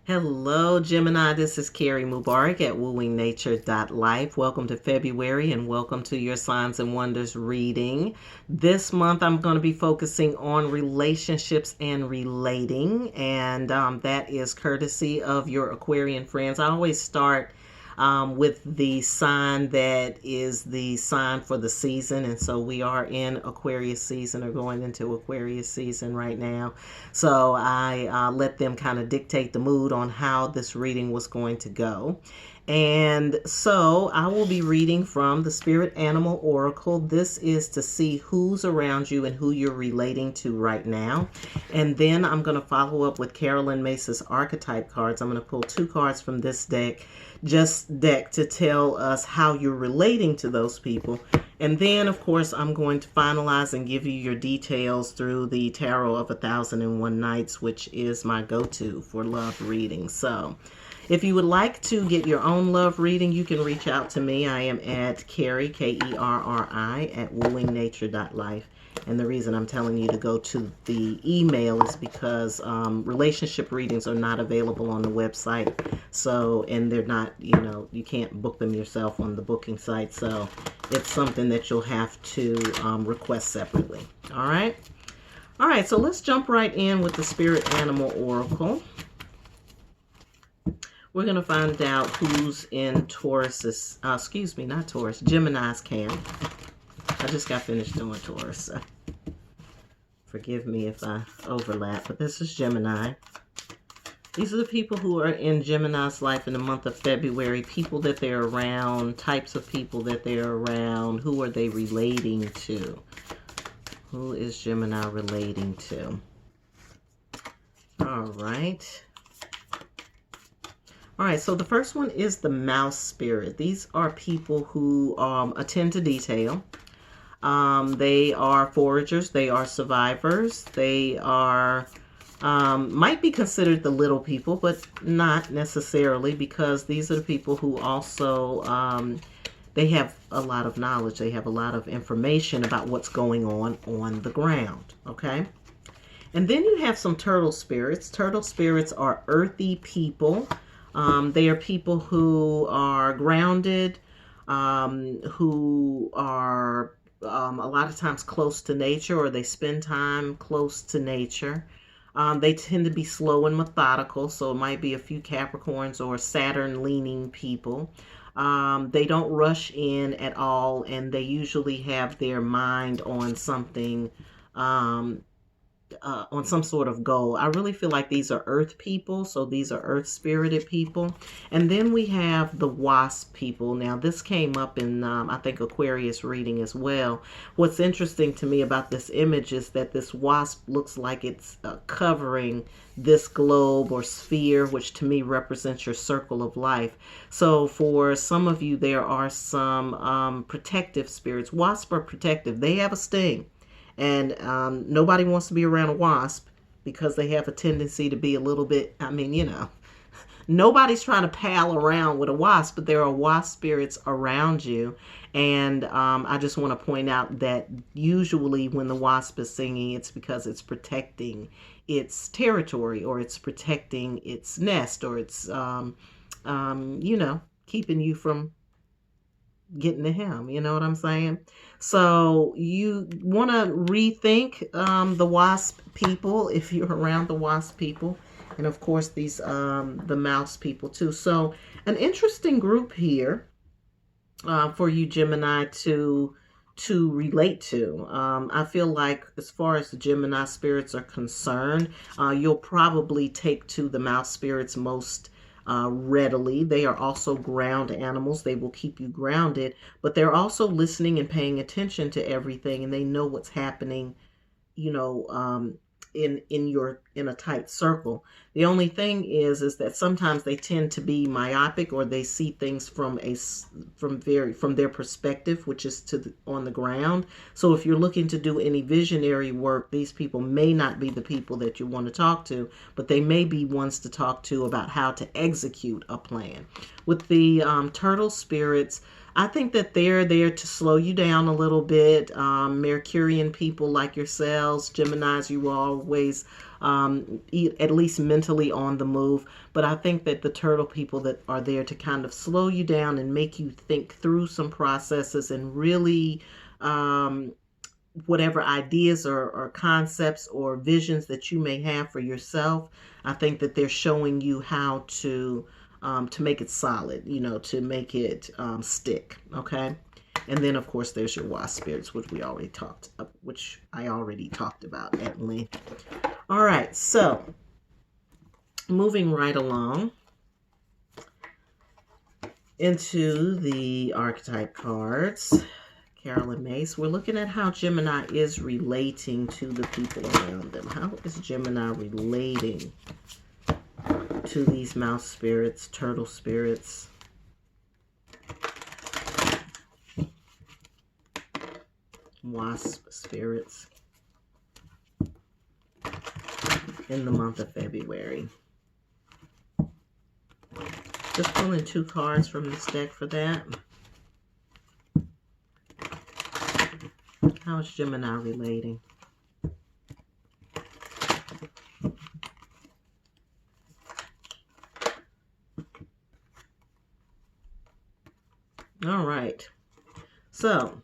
Hello, Gemini. This is Carrie Mubarak at wooingnature.life. Welcome to February and welcome to your Signs and Wonders reading. This month, I'm going to be focusing on relationships and relating, and that is courtesy of your Aquarian friends. I always start with the sign that is the sign for the season. And so we are in Aquarius season or going into Aquarius season right now. So I let them kind of dictate the mood on how this reading was going to go. And so I will be reading from the Spirit Animal Oracle. This is to see who's around you and who you're relating to right now. And then I'm going to follow up with Carolyn Myss's Archetype Cards. I'm going to pull 2 cards from this deck to tell us how you're relating to those people. And then, of course, I'm going to finalize and give you your details through the Tarot of 1001 Nights, which is my go-to for love reading. So if you would like to get your own love reading, you can reach out to me. I am at Carrie, Kerri, at wooingnature.life. And the reason I'm telling you to go to the email is because relationship readings are not available on the website. So, and they're not, you can't book them yourself on the booking site. So it's something that you'll have to request separately. All right. All right. So let's jump right in with the Spirit Animal Oracle. We're going to find out who's in Taurus's, not Taurus, Gemini's camp. I just got finished doing Taurus, so forgive me if I overlap, but this is Gemini. These are the people who are in Gemini's life in the month of February, people that they're around, types of people that they're around, who are they relating to? Who is Gemini relating to? All right. All right, so the first one is the mouse spirit. These are people who attend to detail. They are foragers. They are survivors. They are, might be considered the little people, but not necessarily, because these are the people who also, they have a lot of knowledge. They have a lot of information about what's going on the ground, okay? And then you have some turtle spirits. Turtle spirits are earthy people. They are people who are grounded, who are a lot of times close to nature, or they spend time close to nature. They tend to be slow and methodical, so it might be a few Capricorns or Saturn-leaning people. They don't rush in at all, and they usually have their mind on something, on some sort of goal. I really feel like these are earth people, so these are earth spirited people. And then we have the wasp people. Now this came up in I think Aquarius reading as well. What's interesting to me about this image is that this wasp looks like it's covering this globe or sphere, which to me represents your circle of life. So for some of you, there are some protective spirits. Wasps are protective. They have a sting. And nobody wants to be around a wasp because they have a tendency to be a little bit, nobody's trying to pal around with a wasp, but there are wasp spirits around you. And I just want to point out that usually when the wasp is singing, it's because it's protecting its territory, or it's protecting its nest, or it's, keeping you from getting to him. You know what I'm saying? So you want to rethink the wasp people if you're around the wasp people, and of course these the mouse people too. So an interesting group here for you Gemini to relate to. I feel like as far as the Gemini spirits are concerned, you'll probably take to the mouse spirits most readily. They are also ground animals. They will keep you grounded, but they're also listening and paying attention to everything, and they know what's happening, in a tight circle. The only thing is that sometimes they tend to be myopic, or they see things from their perspective, which is on the ground. So if you're looking to do any visionary work, these people may not be the people that you want to talk to, but they may be ones to talk to about how to execute a plan. With the turtle spirits, I think that they're there to slow you down a little bit. Mercurian people like yourselves, Geminis, you always at least mentally on the move. But I think that the turtle people that are there to kind of slow you down and make you think through some processes and really whatever ideas or concepts or visions that you may have for yourself, I think that they're showing you how to make it solid, to make it stick. Okay. And then of course there's your wasp spirits, which I already talked about at length. All right. So moving right along into the archetype cards. Carolyn Myss, we're looking at how Gemini is relating to the people around them. How is Gemini relating to these mouse spirits, turtle spirits? Wasp spirits in the month of February. Just pulling 2 cards from this deck for that. How is Gemini relating? All right. So,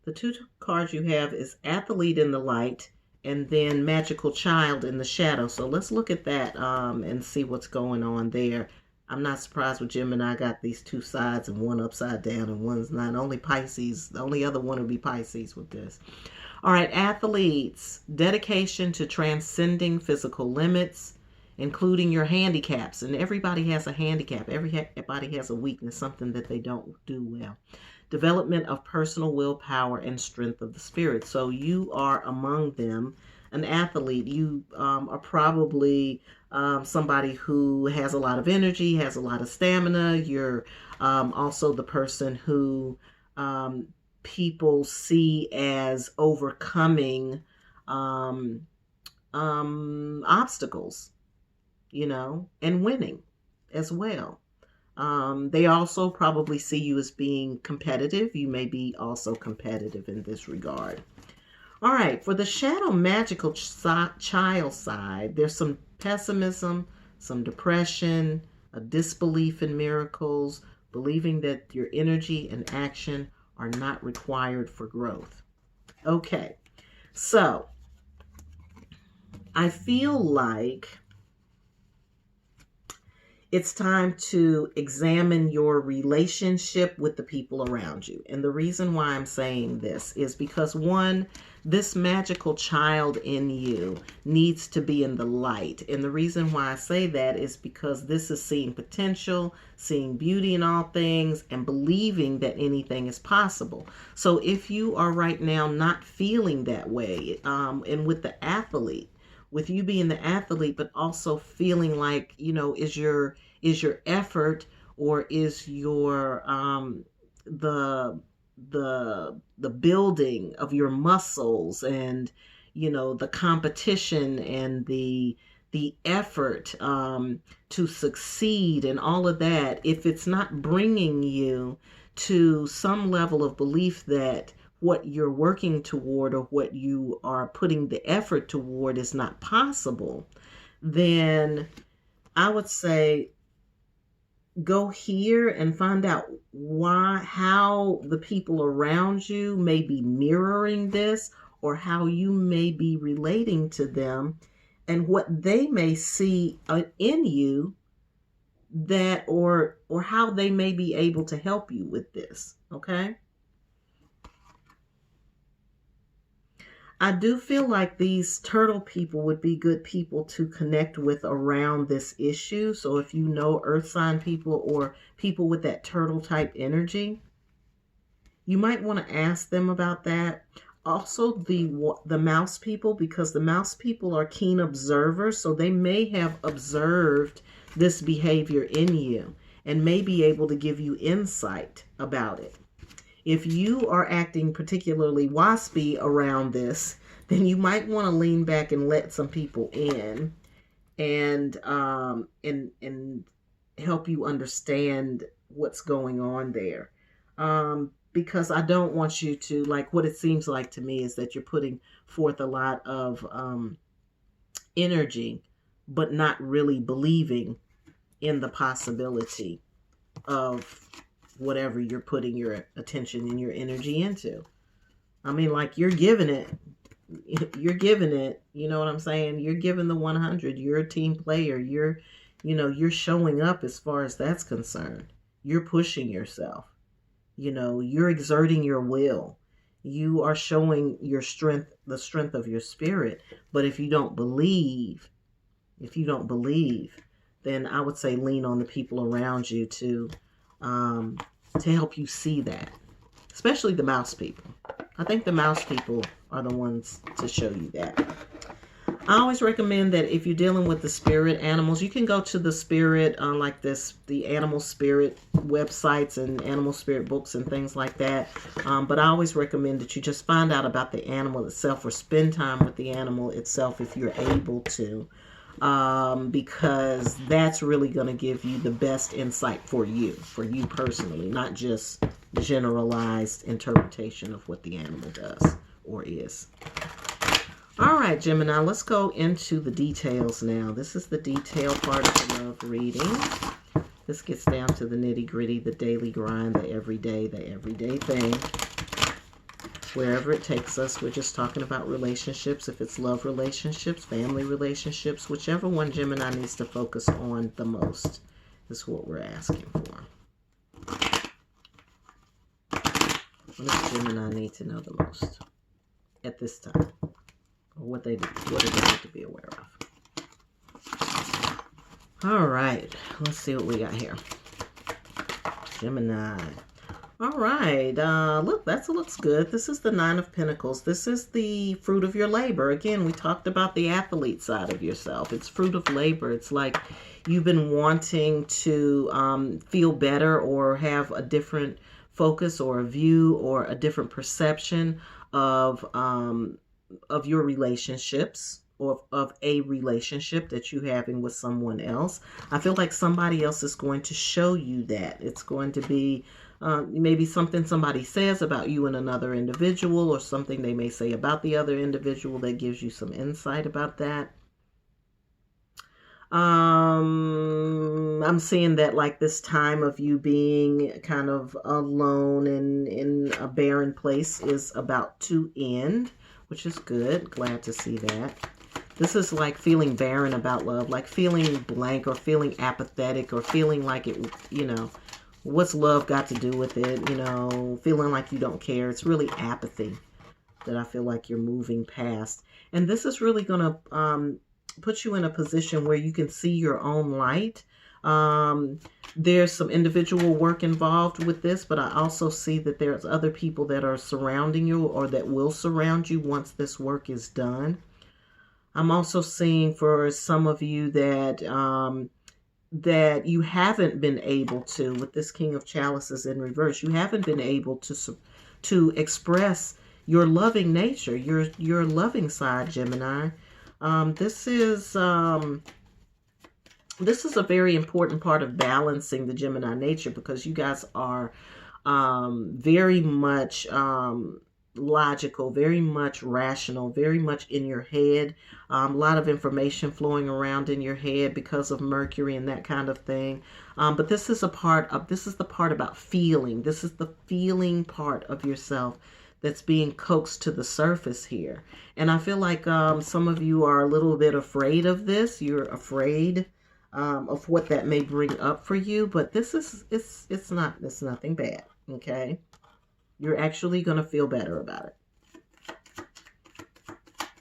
the 2 cards you have is Athlete in the light and then Magical Child in the shadow. So let's look at that and see what's going on there. I'm not surprised with Gemini. I got these 2 sides and one upside down and one's not. Only Pisces. The only other one would be Pisces with this. All right, athletes. Dedication to transcending physical limits, including your handicaps. And everybody has a handicap. Everybody has a weakness, something that they don't do well. Development of personal willpower and strength of the spirit. So you are among them. An athlete, you are probably somebody who has a lot of energy, has a lot of stamina. You're also the person who people see as overcoming obstacles, and winning as well. They also probably see you as being competitive. You may be also competitive in this regard. All right, for the shadow magical child side, there's some pessimism, some depression, a disbelief in miracles, believing that your energy and action are not required for growth. Okay, so I feel like it's time to examine your relationship with the people around you. And the reason why I'm saying this is because, one, this magical child in you needs to be in the light. And the reason why I say that is because this is seeing potential, seeing beauty in all things, and believing that anything is possible. So if you are right now not feeling that way, and with the athlete, with you being the athlete, but also feeling like, is your effort, or is your the building of your muscles and the competition and the effort to succeed and all of that, if it's not bringing you to some level of belief that what you're working toward or what you are putting the effort toward is not possible, then I would say go here and find out how the people around you may be mirroring this, or how you may be relating to them, and what they may see in you that, or how they may be able to help you with this. Okay. I do feel like these turtle people would be good people to connect with around this issue. So if you know earth sign people or people with that turtle type energy, you might want to ask them about that. Also the mouse people, because the mouse people are keen observers. So they may have observed this behavior in you and may be able to give you insight about it. If you are acting particularly waspy around this, then you might want to lean back and let some people in and help you understand what's going on there. Because I don't want you to, like, what it seems like to me is that you're putting forth a lot of energy, but not really believing in the possibility of whatever you're putting your attention and your energy into. I mean, like, you're giving it, you know what I'm saying? You're giving the 100. You're a team player. You're showing up as far as that's concerned. You're pushing yourself. You're exerting your will. You are showing your strength, the strength of your spirit. But if you don't believe, then I would say lean on the people around you to help you see that, especially the mouse people. I think the mouse people are the ones to show you that. I always recommend that if you're dealing with the spirit animals, you can go to the spirit, the animal spirit websites and animal spirit books and things like that. But I always recommend that you just find out about the animal itself or spend time with the animal itself if you're able to. Because that's really going to give you the best insight for you personally, not just generalized interpretation of what the animal does or is. All right, Gemini, let's go into the details now. This is the detail part of the love reading. This gets down to the nitty-gritty, the daily grind, the everyday thing. Wherever it takes us, we're just talking about relationships. If it's love relationships, family relationships, whichever one Gemini needs to focus on the most is what we're asking for. What does Gemini need to know the most at this time? Or what do they need to be aware of? All right, let's see what we got here. Gemini. All right, look, that looks good. This is the Nine of Pentacles. This is the fruit of your labor. Again, we talked about the athlete side of yourself. It's fruit of labor. It's like you've been wanting to feel better or have a different focus or a view or a different perception of your relationships or of a relationship that you're having with someone else. I feel like somebody else is going to show you that. It's going to be maybe something somebody says about you and another individual, or something they may say about the other individual that gives you some insight about that. I'm seeing that like this time of you being kind of alone and in a barren place is about to end, which is good. Glad to see that. This is like feeling barren about love, like feeling blank or feeling apathetic or feeling like it, what's love got to do with it? Feeling like you don't care. It's really apathy that I feel like you're moving past. And this is really going to put you in a position where you can see your own light. There's some individual work involved with this, but I also see that there's other people that are surrounding you or that will surround you once this work is done. I'm also seeing for some of you that that you haven't been able to, with this King of Chalices in reverse, you haven't been able to express your loving nature, your loving side, Gemini. This is a very important part of balancing the Gemini nature, because you guys are very much logical, very much rational, very much in your head. A lot of information flowing around in your head because of Mercury and that kind of thing. But this is the part about feeling. This is the feeling part of yourself that's being coaxed to the surface here. And I feel like some of you are a little bit afraid of this. You're afraid of what that may bring up for you, but this is, it's nothing bad. Okay. You're actually going to feel better about it.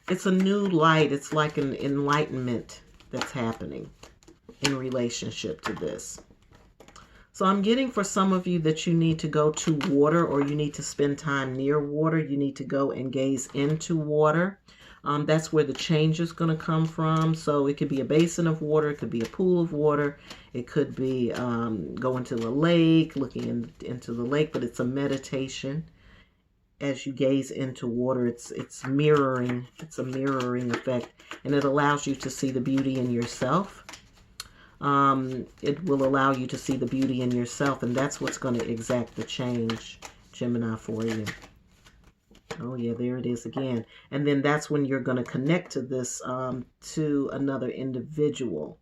It's a new light. It's like an enlightenment that's happening in relationship to this. So I'm getting for some of you that you need to go to water, or you need to spend time near water. You need to go and gaze into water. That's where the change is going to come from. So it could be a basin of water. It could be a pool of water. It could be going to the lake, looking into the lake, but it's a meditation. As you gaze into water, it's mirroring. It's a mirroring effect, and it allows you to see the beauty in yourself. It will allow you to see the beauty in yourself, and that's what's going to exact the change, Gemini, for you. Oh yeah, there it is again. And then that's when you're going to connect to this, to another individual.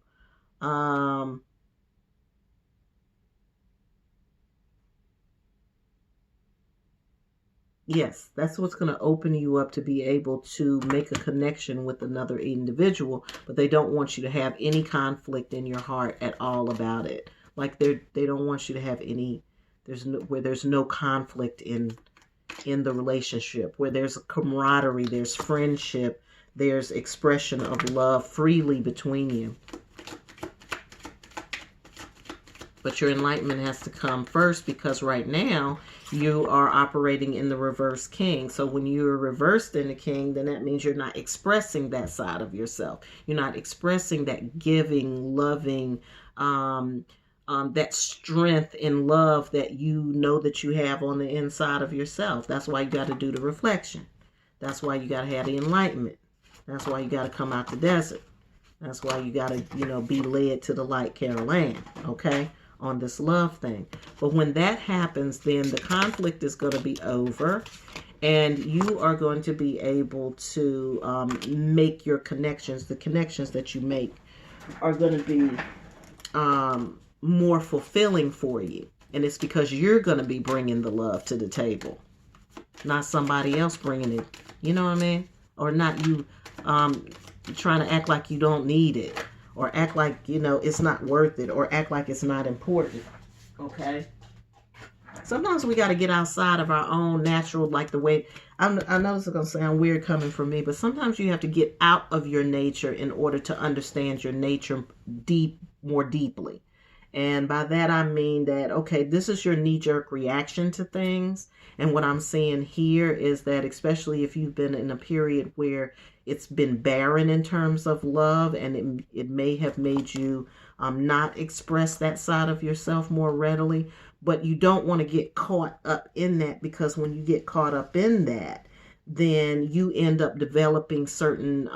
Um, yes, that's what's going to open you up to be able to make a connection with another individual, but they don't want you to have any conflict in your heart at all about it. Like they don't want you to have any, there's no conflict in the relationship, where there's camaraderie, there's friendship, there's expression of love freely between you. But your enlightenment has to come first, because right now you are operating in the reverse king. So when you're reversed in the king, then that means you're not expressing that side of yourself. You're not expressing that giving, loving, that strength and love that you know that you have on the inside of yourself. That's why you got to do the reflection. That's why you got to have the enlightenment. That's why you got to come out the desert. That's why you got to, be led to the light, Carol Ann, okay, on this love thing. But when that happens, then the conflict is going to be over, and you are going to be able to make your connections. The connections that you make are going to be more fulfilling for you. And it's because you're going to be bringing the love to the table, not somebody else bringing it. You know what I mean? Or not you trying to act like you don't need it, or act like, it's not worth it, or act like it's not important. Okay? Sometimes we got to get outside of our own natural, like the way, I know this is going to sound weird coming from me, but sometimes you have to get out of your nature in order to understand your nature more deeply. And by that, I mean that, okay, this is your knee-jerk reaction to things. And what I'm saying here is that, especially if you've been in a period where it's been barren in terms of love, and it may have made you not express that side of yourself more readily, but you don't want to get caught up in that, because when you get caught up in that, then you end up developing certain,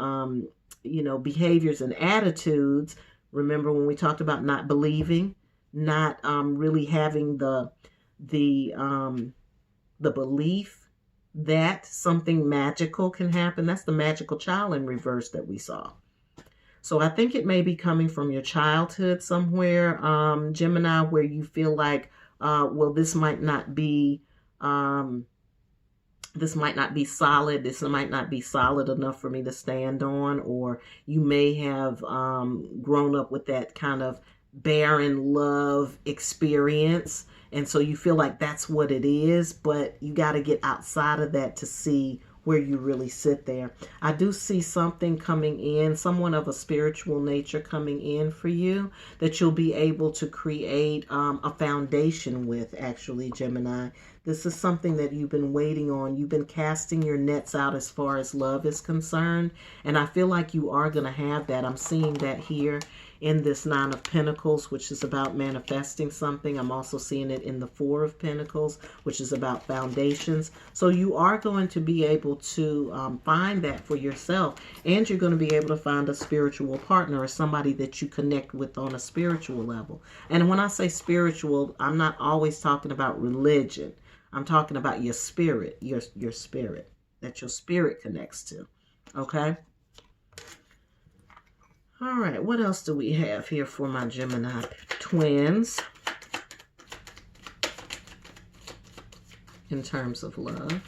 behaviors and attitudes. Remember when we talked about not believing, not really having the belief that something magical can happen. That's the magical child in reverse that we saw. So I think it may be coming from your childhood somewhere, Gemini, where you feel like, well, this might not be solid. This might not be solid enough for me to stand on. Or you may have grown up with that kind of barren love experience. And so you feel like that's what it is, but you got to get outside of that to see where you really sit there. I do see something coming in, someone of a spiritual nature coming in for you, that you'll be able to create a foundation with, actually, Gemini. This is something that you've been waiting on. You've been casting your nets out as far as love is concerned. And I feel like you are going to have that. I'm seeing that here in this Nine of Pentacles, which is about manifesting something. I'm also seeing it in the Four of Pentacles, which is about foundations. So you are going to be able to find that for yourself. And you're going to be able to find a spiritual partner, or somebody that you connect with on a spiritual level. And when I say spiritual, I'm not always talking about religion. I'm talking about your spirit, your spirit, that your spirit connects to. Okay? All right, what else do we have here for my Gemini twins in terms of love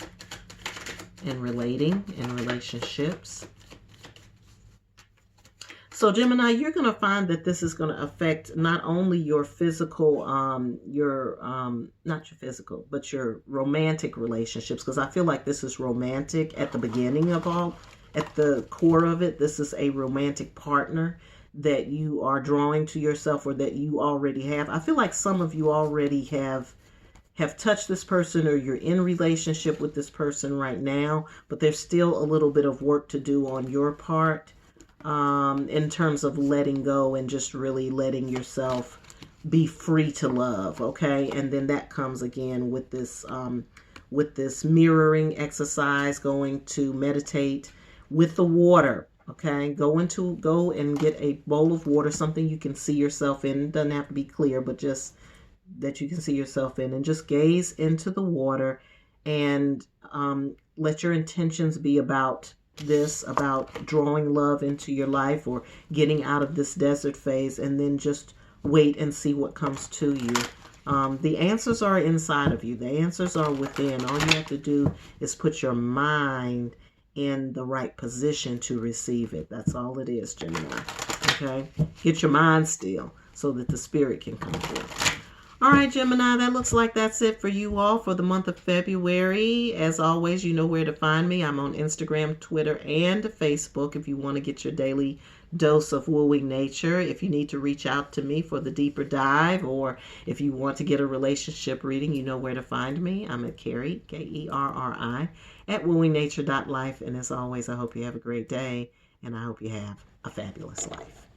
and relating and relationships? So Gemini, you're going to find that this is going to affect not only your physical, not your physical, but your romantic relationships, because I feel like this is romantic at the beginning of all. At the core of it, this is a romantic partner that you are drawing to yourself, or that you already have. I feel like some of you already have touched this person, or you're in relationship with this person right now, but there's still a little bit of work to do on your part in terms of letting go and just really letting yourself be free to love, okay? And then that comes again with this mirroring exercise, going to meditate with the water, okay? Go and get a bowl of water, something you can see yourself in. It doesn't have to be clear, but just that you can see yourself in, and just gaze into the water and let your intentions be about this, about drawing love into your life or getting out of this desert phase, and then just wait and see what comes to you. The answers are inside of you. The answers are within. All you have to do is put your mind in the right position to receive it. That's all it is, Gemini. Okay? Get your mind still so that the spirit can come through. All right, Gemini, that looks like that's it for you all for the month of February. As always, you know where to find me. I'm on Instagram, Twitter, and Facebook if you want to get your daily dose of wooing nature. If you need to reach out to me for the deeper dive, or if you want to get a relationship reading, you know where to find me. I'm at Kerri, Kerri, at wooingnature.life. And as always, I hope you have a great day, and I hope you have a fabulous life.